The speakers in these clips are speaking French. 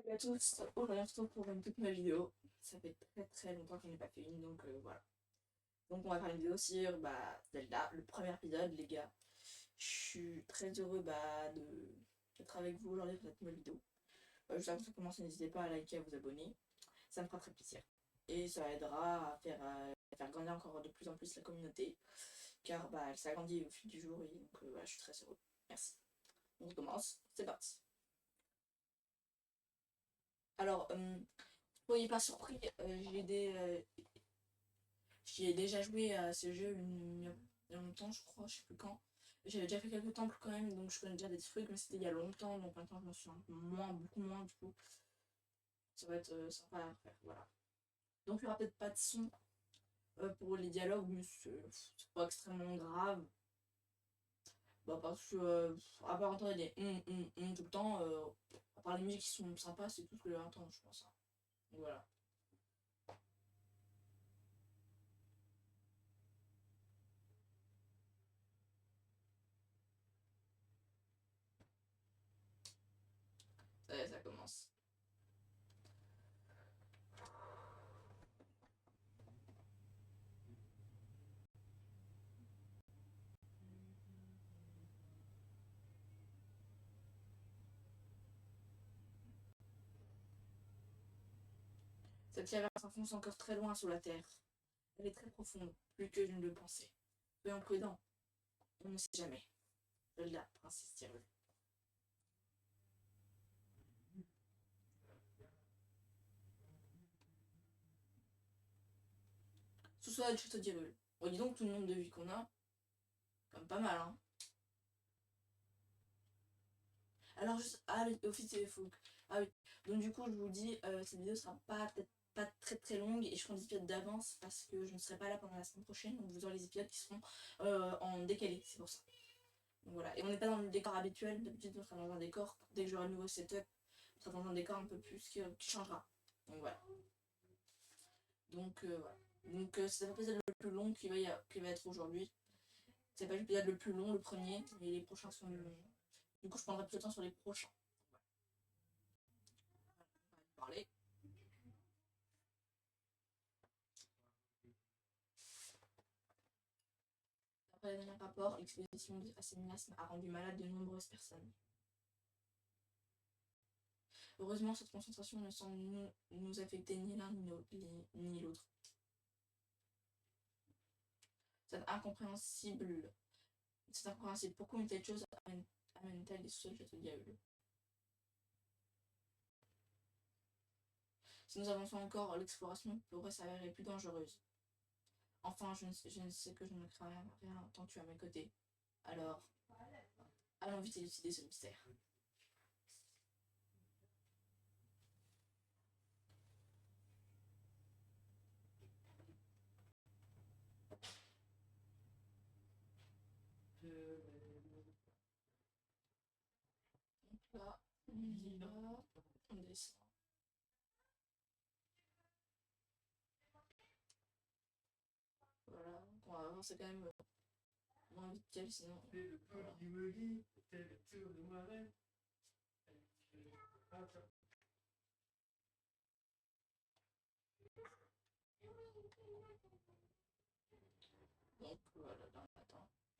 Salut à tous, aujourd'hui on se retrouve pour une toute nouvelle vidéo. Ça fait très longtemps que je n'ai pas fait une, donc voilà. Donc on va faire une vidéo sur Zelda, le premier épisode les gars. Je suis très heureux d'être avec vous aujourd'hui pour cette nouvelle vidéo. Juste avant de commencer, n'hésitez pas à liker, à vous abonner, ça me fera très plaisir. Et ça aidera à faire grandir encore de plus en plus la communauté, car elle s'agrandit au fil du jour et donc voilà, je suis très heureux. Merci. On commence, c'est parti. Alors, soyez pas surpris, j'y ai déjà joué à ce jeu il y a longtemps, je crois, je sais plus quand. J'avais déjà fait quelques temples quand même, donc je connais déjà des trucs, mais c'était il y a longtemps, donc maintenant je m'en suis beaucoup moins, du coup. Ça va être sympa à refaire, voilà. Donc il n'y aura peut-être pas de son pour les dialogues, mais c'est pas extrêmement grave. Parce que, à part entendre des tout le temps, à part les musiques qui sont sympas, c'est tout ce que j'ai entendu, je pense. Hein. Donc voilà. Ça y est, ça commence. Cette caverne s'enfonce encore très loin sous la terre. Elle est très profonde, plus que je ne le pensais. Soyons prudents, on ne sait jamais. Zelda, princesse Tyrul. Sous-sol de château d'Hyrule. Bon, dis donc tout le nombre de vies qu'on a, comme pas mal, hein. Alors, juste, ah, au fil, c'est faux. Ah oui, donc du coup, je vous dis, cette vidéo sera peut-être pas très longue et je ferai des épisodes d'avance parce que je ne serai pas là pendant la semaine prochaine, donc vous aurez les épisodes qui seront en décalé, c'est pour ça. Donc voilà, et on n'est pas dans le décor habituel, d'habitude on sera dans un décor, dès que j'aurai un nouveau setup, on sera dans un décor un peu plus qui changera. Donc voilà. Donc voilà. Donc c'est l'épisode le plus long qui va être aujourd'hui. C'est pas l'épisode le plus long, le premier, mais les prochains sont. Du coup, je prendrai plus de temps sur les prochains. On va parler. Après le dernier rapport, l'exposition de Asséminas a rendu malade de nombreuses personnes. Heureusement, cette concentration ne semble nous affecter ni l'un ni l'autre. C'est incompréhensible. C'est incompréhensible. Pourquoi une telle chose amène-t-elle des sous-sols châteaux diable? Si nous avançons encore, l'exploration pourrait s'avérer plus dangereuse. Enfin, je ne sais que je ne crains rien tant que tu es à mes côtés. Alors, allons vite élucider ce mystère. Donc là, on y va, on descend. Voilà, on va avancer quand même moins vite qu'elle, sinon. Voilà. Donc voilà, là,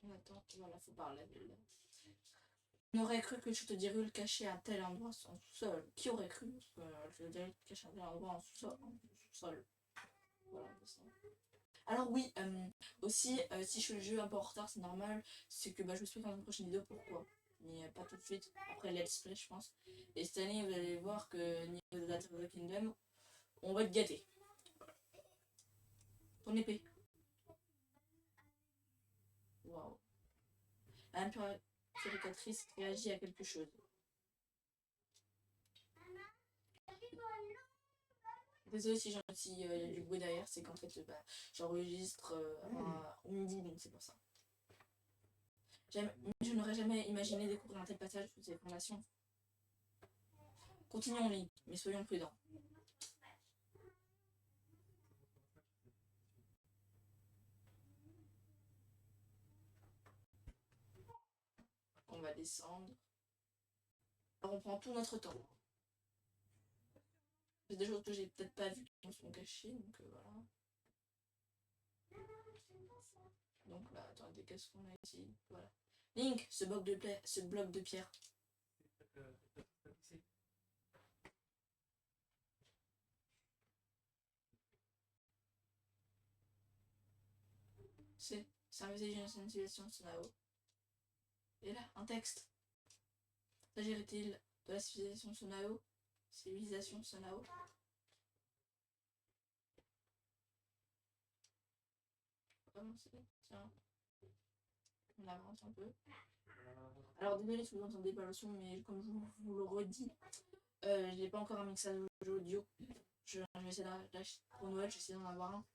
on attend, voilà, faut parler. On aurait cru que je te dirais le cacher à tel endroit en sous-sol. Qui aurait cru que je te dirais le cacher à tel endroit en sous-sol. Voilà, alors oui, aussi, si je fais le jeu un peu en retard, c'est normal, c'est que je vous explique dans une prochaine vidéo pourquoi. Mais pas tout de suite, après Let's Play, je pense. Et cette année, vous allez voir que niveau de Data of the Kingdom, on va être gâté. Ton épée. Waouh. La purificatrice réagit à quelque chose. Désolé si y a du bruit derrière, c'est qu'en fait j'enregistre au midi, donc c'est pour ça. Je n'aurais jamais imaginé découvrir un tel passage sous ces fondations. Continuons Link, mais soyons prudents. On va descendre. Alors on prend tout notre temps. C'est des choses que j'ai peut-être pas vues qui me sont cachées, donc voilà. Donc là, attendez, qu'est-ce qu'on a ici? Voilà. Link, ce bloc de pierre. C'est un message d'une civilisation Sonao. Et là, un texte. S'agirait-il de la civilisation Sonao? Civilisation Sonao. Tiens, on avance un peu. Alors désolé si vous entendez pas le son, mais comme je vous le redis, je n'ai pas encore un mixage audio. Je vais essayer d'acheter pour Noël, j'essaie d'en avoir un.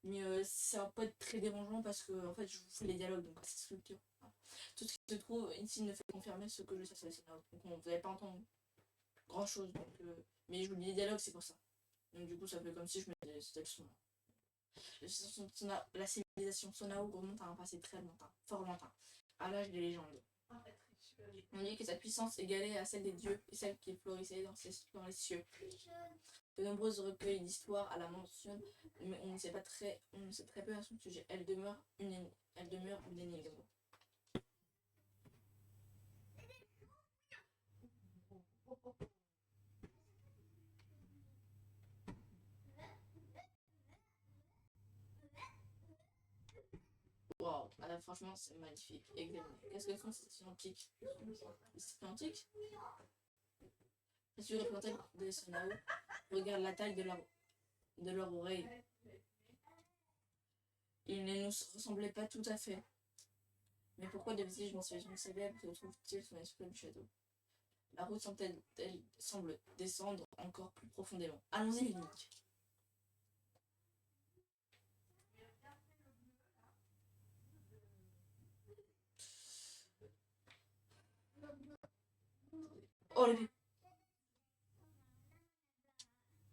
Mais ça va pas être très dérangeant parce que en fait je vous fais les dialogues, donc c'est structure. Voilà. Tout ce qui se trouve ici ne fait confirmer ce que je sais sur les scénarios. Donc vous n'allez pas entendre grand chose. Mais je vous dis les dialogues, c'est pour ça. Donc du coup ça fait comme si je mettais le son. La civilisation Sonao remonte à un passé très lointain, fort lointain, à l'âge des légendes. On dit que sa puissance égalait à celle des dieux et celle qui florissait dans les cieux. De nombreux recueils d'histoires à la mentionnent, mais on ne sait très peu à son sujet. Elle demeure une énigme. Waouh, franchement c'est magnifique. Examinez. Qu'est-ce que font ces statues antiques? Les statues antiques? Les statues représentées des Sonao. Regarde la taille de leur oreille. Ils ne nous ressemblaient pas tout à fait. Mais pourquoi des vestiges d'une civilisation célèbre se trouvent-ils sur l'esprit du château? La route semble descendre encore plus profondément. Allons-y, Link. Oh, le...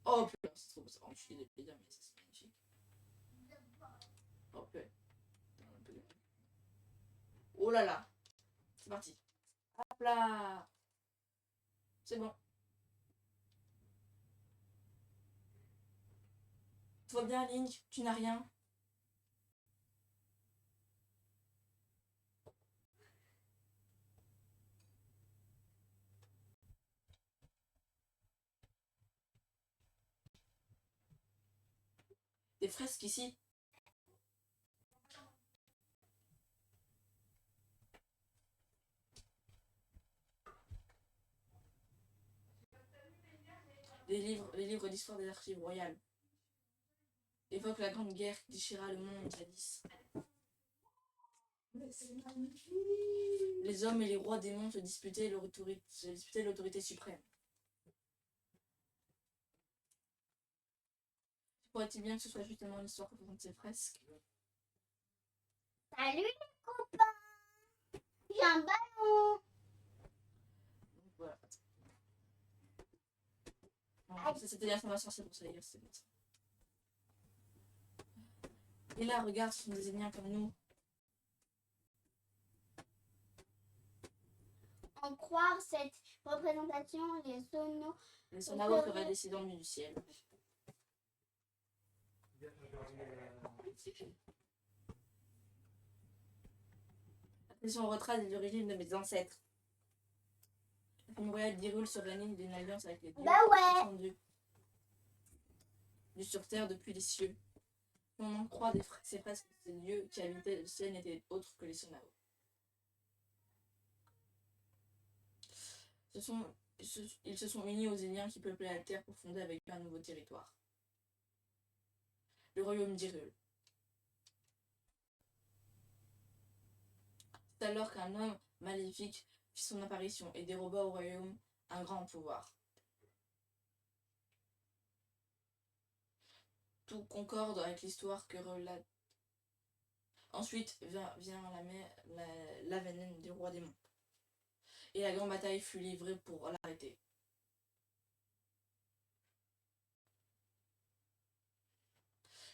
Oh, putain, c'est trop beau. Ça. Oh, je suis désolé, mais ça, c'est magnifique. Oh, putain. Oh là là. C'est parti. Hop là. C'est bon. Tout va bien, Link. Tu n'as rien. Des fresques ici. Les livres d'histoire des archives royales évoquent la grande guerre qui déchira le monde jadis. Les hommes et les rois des mondes se disputaient l'autorité suprême. Pourrait-il bien que ce soit justement l'histoire que présentent ces fresques? Salut les copains! J'ai un ballon! Donc voilà. Bon, c'était l'information, c'est pour ça, c'est bon. Et là, regarde, ce sont des Éniens comme nous. En croire cette représentation, Les Sonao seraient descendants du ciel. La tradition retrace les origines de mes ancêtres. La famille royale d'Hyrule serait née d'une alliance avec les dieux. Bah ouais! Dieu sur terre depuis les cieux. On en croit ces fresques, ces dieux qui habitaient le ciel n'étaient autres que les Sonao. Ils se sont unis aux Éniens qui peuplaient la terre pour fonder avec eux un nouveau territoire. Le royaume d'Hyrule. C'est alors qu'un homme maléfique fit son apparition et déroba au royaume un grand pouvoir. Tout concorde avec l'histoire que relate. Ensuite vient l'avènement du roi démon. Et la grande bataille fut livrée pour l'arrêter.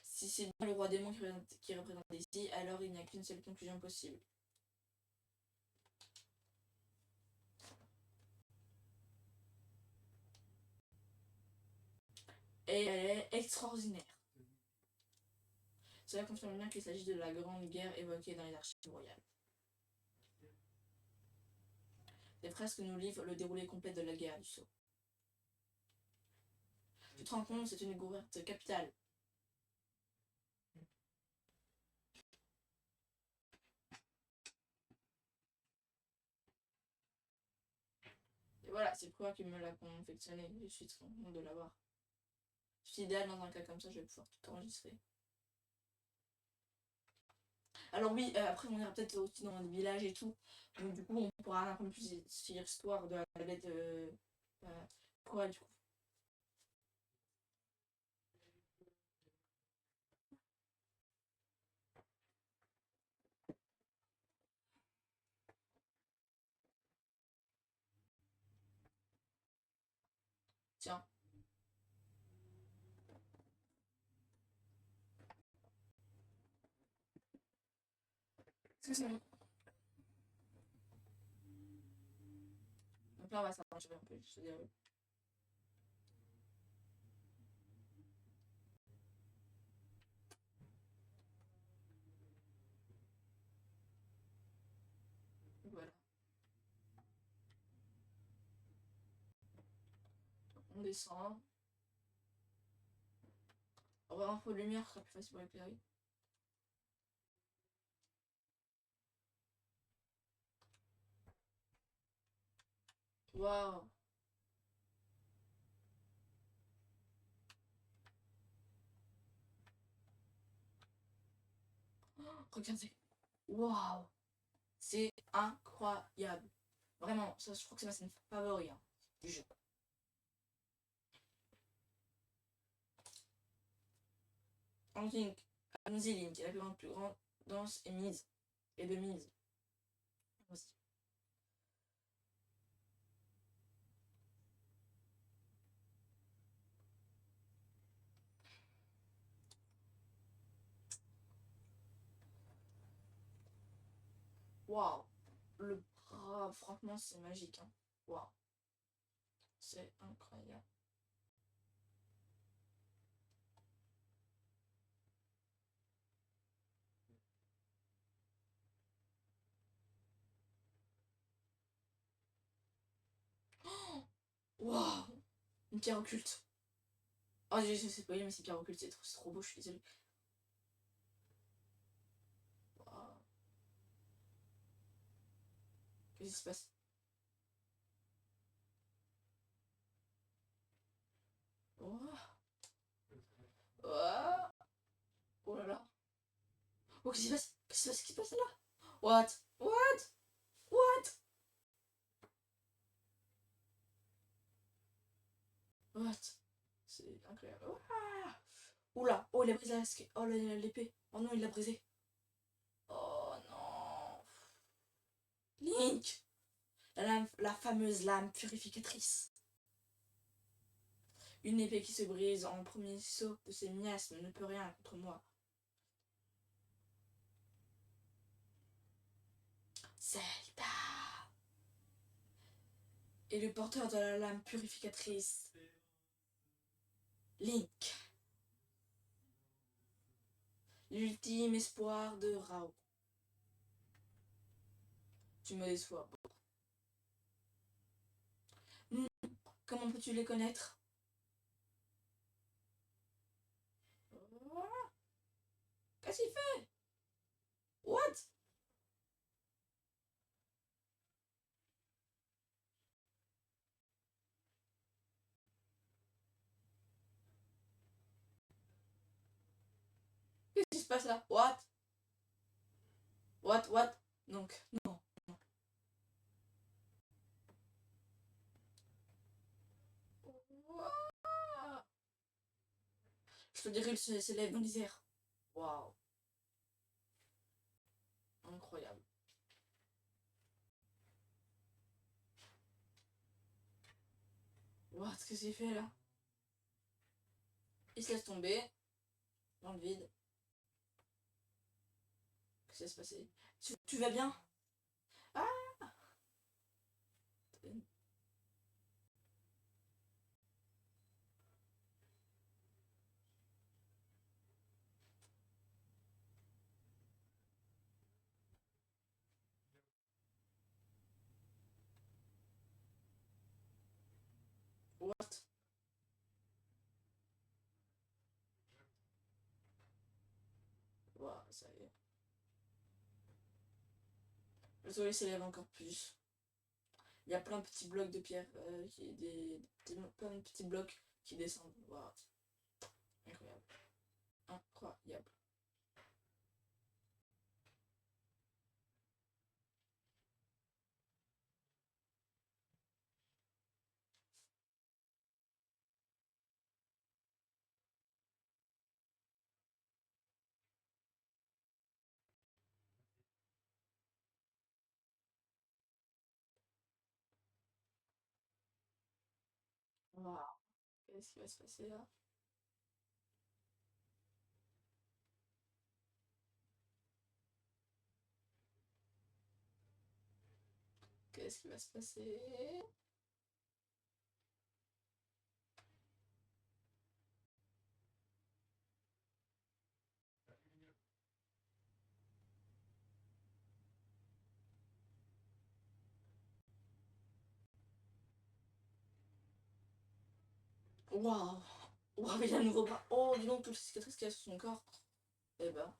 Si c'est bien le roi démon qui est représenté ici, alors il n'y a qu'une seule conclusion possible. et elle est extraordinaire. Cela confirme bien qu'il s'agit de la grande guerre évoquée dans les archives royales. Les fresques nous livrent le déroulé complet de la guerre du Sceau. Tu te rends compte, c'est une découverte capitale. Et voilà, c'est toi qui me l'a confectionné. Je suis très contente de l'avoir. C'est idéal dans un cas comme ça, je vais pouvoir tout enregistrer. Alors oui, après on ira peut-être aussi dans des villages et tout. Donc du coup, on pourra un peu plus suivre l'histoire de la bête quoi du coup. Tiens. C'est bon. Donc là, on va s'arranger un peu, je te dirais. Voilà. On descend. On va avoir un peu de lumière, ce sera plus facile pour éclairer. Waouh. Regardez. Waouh. C'est incroyable. Vraiment, ça, je crois que c'est ma scène favorite du jeu. Link, allons-y Link, la plus grande danse est mise. Et de mise. Aussi. Waouh. Le bras, franchement, c'est magique. Hein. Waouh. C'est incroyable. Waouh. Une pierre occulte. Oh, je sais pas, mais c'est pierre occulte, c'est trop beau, je suis désolée. Waouh. Qu'est-ce qui se passe? Oh. Oh. Oh là là. Oh, qu'est-ce qui se passe? Qu'est-ce qui se passe là? What? What? What? What? C'est incroyable. Ouah. Oula. Oh, il a brisé oh, l'épée. Oh non, il l'a brisé. Oh non. Link. La fameuse lame purificatrice. Une épée qui se brise en premier saut de ses miasmes ne peut rien contre moi. Zelda. Et le porteur de la lame purificatrice. Link. L'ultime espoir de Rao. Tu me déçois. Comment peux-tu les connaître? Qu'est-ce qu'il fait? What? Qu'est-ce qui se passe là? What? What? Donc, non. Je te dirais qu'il s'élève dans les airs. Waouh. Incroyable. What? Qu'est-ce qu'il fait là? Il se laisse tomber dans le vide. Qu'est-ce qui va se passer? Tu vas bien? Ah! What? Ouah, ça y est. Le soleil s'élève encore plus. Il y a plein de petits blocs de pierre, plein de petits blocs qui descendent. Waouh. Incroyable. Incroyable. Waouh. Qu'est-ce qui va se passer là? Qu'est-ce qui va se passer? Waouh. Waouh, il a un nouveau bras. Oh, dis donc, toutes les cicatrices qu'il y a sur son corps. Eh ben.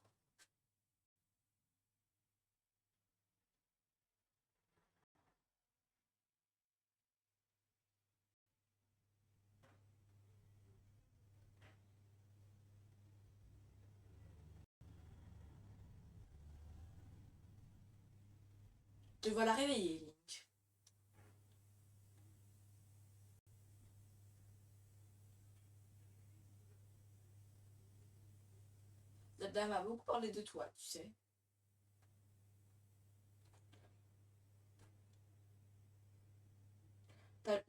Tu vas la réveiller, Link. La dame a beaucoup parlé de toi, tu sais.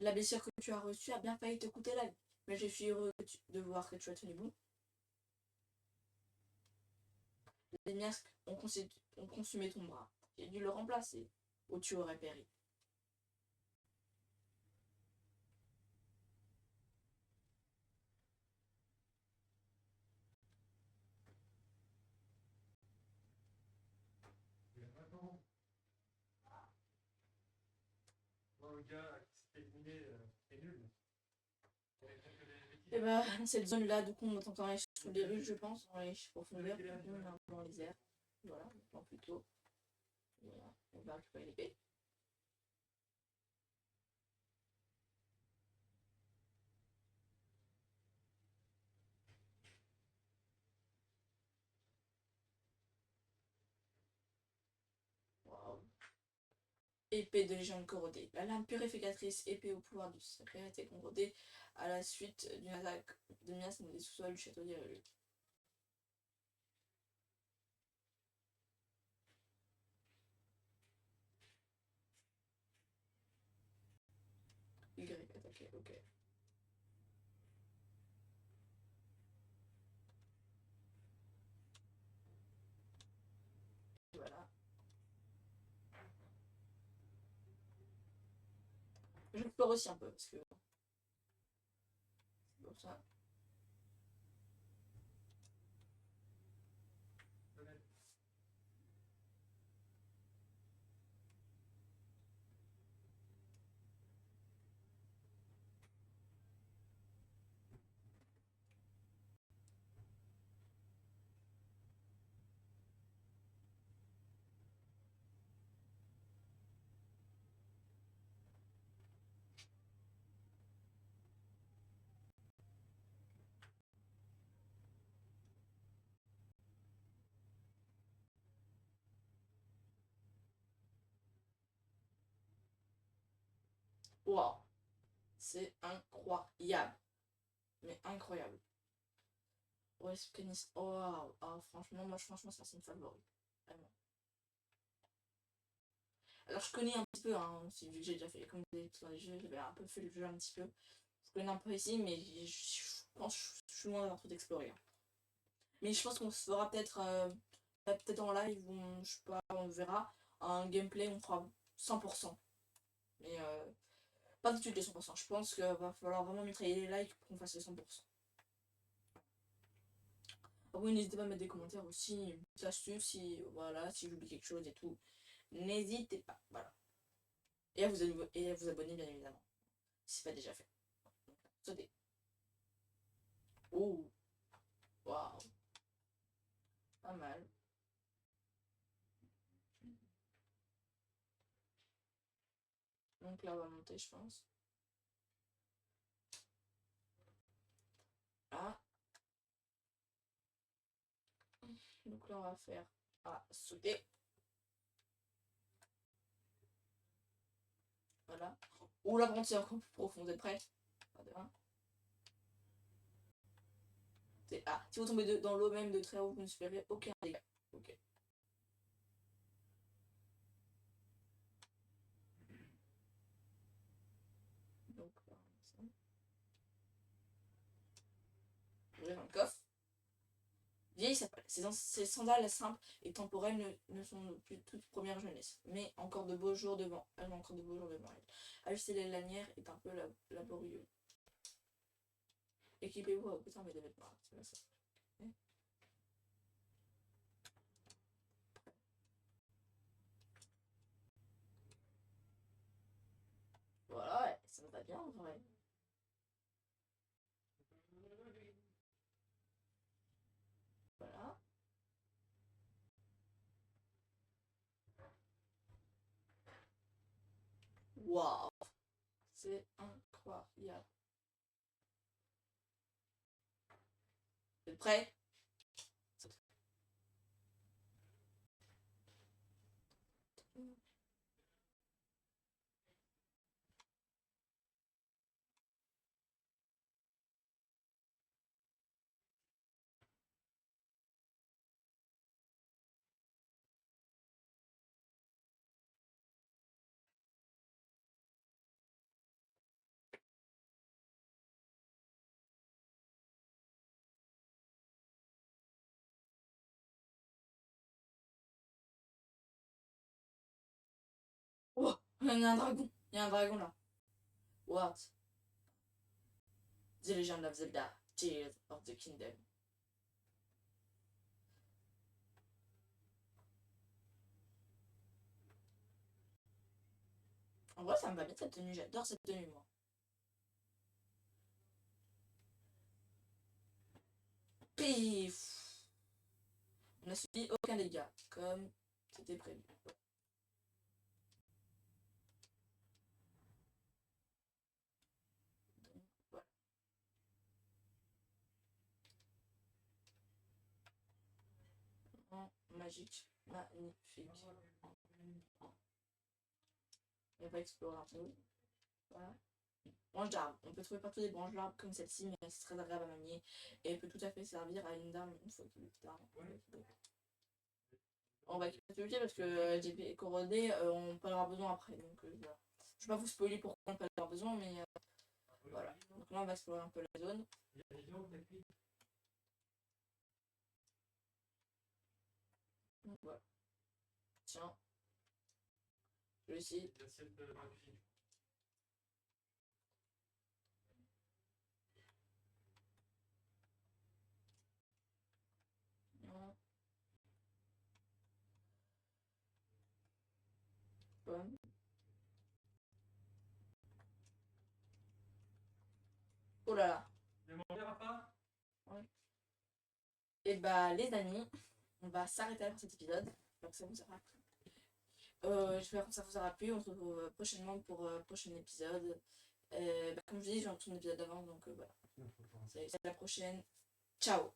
La blessure que tu as reçue a bien failli te coûter la vie. Mais je suis heureux de voir que tu as tenu bon. Les miasques ont consumé ton bras. J'ai dû le remplacer, ou tu aurais péri. Et bah, cette zone-là, du coup, on entend quand même sous les rues, je pense, dans les profondeurs, dans les airs. Voilà, maintenant plutôt. Voilà, on va récupérer l'épée. Waouh. Épée de légende corrodée. La lame purificatrice, épée au pouvoir du sacré, a été corrodée à la suite d'une attaque de miasmes dans les sous-sols du château d'Iruluk. Y attaqué, ok. Voilà. J'explore aussi un peu parce que c'est pour ça. Waouh. C'est incroyable. Mais incroyable. Ouais, ce pianiste. Oh, waouh. Ah, franchement, moi, franchement, ça, c'est une favori. Vraiment. Alors, je connais un petit peu, hein, vu que j'ai déjà fait, comme vous avez dit dans les jeux, j'avais un peu fait le jeu un petit peu. Je connais un peu ici, mais je pense que je suis loin d'un truc d'explorer, hein. Mais je pense qu'on se fera peut-être peut-être en live, ou je sais pas, on verra un gameplay, on fera 100%. Mais pas tout de suite les 100%. Je pense qu'il va falloir vraiment mitrailler les likes pour qu'on fasse les 100%. Ah oui, n'hésitez pas à mettre des commentaires aussi, une petite astuce si, voilà, si j'oublie quelque chose et tout. N'hésitez pas, voilà. Et à vous abonner bien évidemment, si c'est pas déjà fait. Sauter. Oh, waouh. Pas mal. Donc là, on va monter, je pense. Ah. Donc là, on va faire sauter. Voilà. Oh, la pente, c'est encore plus profond. Vous êtes prêts? Si vous tombez dans l'eau même de très haut, vous ne subirez aucun dégât. Ok. Donc, ouvrir un coffre. Vieille sapale. Ces sandales simples et temporelles ne sont plus toute première jeunesse, mais encore de beaux jours devant. Elles ont encore de beaux jours devant elle. Ajuster les lanières est un peu laborieux. Équipez-vous à putain mais des vêtements. C'est ça. Okay. Voilà, ouais, ça va bien en vrai. Voilà. Waouh, c'est incroyable. Vous êtes prêts? Oh, il y a un dragon. Il y a un dragon là. What? The Legend of Zelda, Tears of the Kingdom. En vrai, ça me va bien cette tenue. J'adore cette tenue, moi. Pif! On n'a subi aucun dégât, comme c'était prévu. Donc, voilà. Magique, magnifique. On va explorer un peu. Voilà. Branche d'arbre. On peut trouver partout des branches d'arbre comme celle-ci, mais c'est très agréable à manier et elle peut tout à fait servir à une dame une fois qu'il est tard. On va quitter celui-ci parce que j'ai corrodé, on peut en avoir besoin après. Donc voilà. Je vais pas vous spoiler pourquoi on peut en avoir besoin, mais voilà. Donc là, on va explorer un peu la zone. Donc voilà. Tiens. Celui-ci. Pomme. Oh là là. Ouais. Et bah les amis, on va s'arrêter là pour cet épisode. J'espère que ça vous aura plu. J'espère que ça vous aura plu. On se retrouve prochainement pour un prochain épisode. Comme je dis, j'ai un épisode d'avance, donc voilà. C'est la prochaine. Ciao.